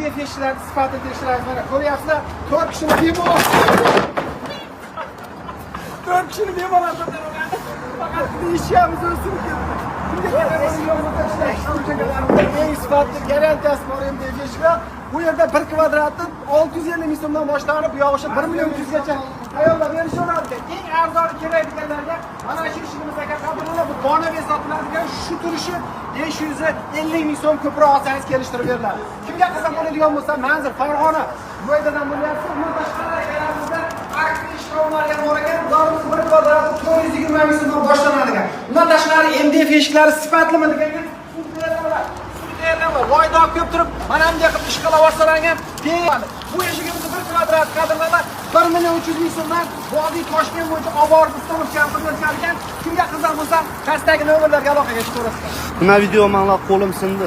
MDF eshiklarni sifatini tekshiramiz. Mana ko'ryapsizlar, 4 kishini bemalol. 4 kishini bemalol ko'taradi. Faqat ishimiz o'sib ketdi. Eng sifatli garantiyasi bor MDF eshiklar. Bu yerda 1 kvadratni 650 ming so'mdan boshlanib, bu yog'i 1 million 300 gacha ayollar berishaveradi. Eng arzoni keraklilarga mana shu ishimiz aka qadrlar bu bonaga sotiladigan shu turishi 550 ming so'm ko'proq olsangiz kelishtirib beriladi. Kimga qilsam bo'ladigan bo'lsa, manzil Farg'ona bu yerdan bo'lyapti. Bundan tashqari garimizda aktiv ishlovlar ham bor ekan. Ularimiz 1 kvadratni 420 ming so'mdan boshlanadigan. Bundan tashqari MDF eshiklari sifatlimi degan voyda olib kelib turib, mana bunday qilib ish qila boshlagan. Bu eshigimizni 1 kvadrat qadrlada 1 million 300 ming so'mdan vodiy Toshkent bo'yicha olib borib ustanovchilar qilgan ekan. Kimga qiziq bo'lsa, pastdagi nomerlarga aloqaga chiqaverasizlar. Nima video manlab qo'lim sindi.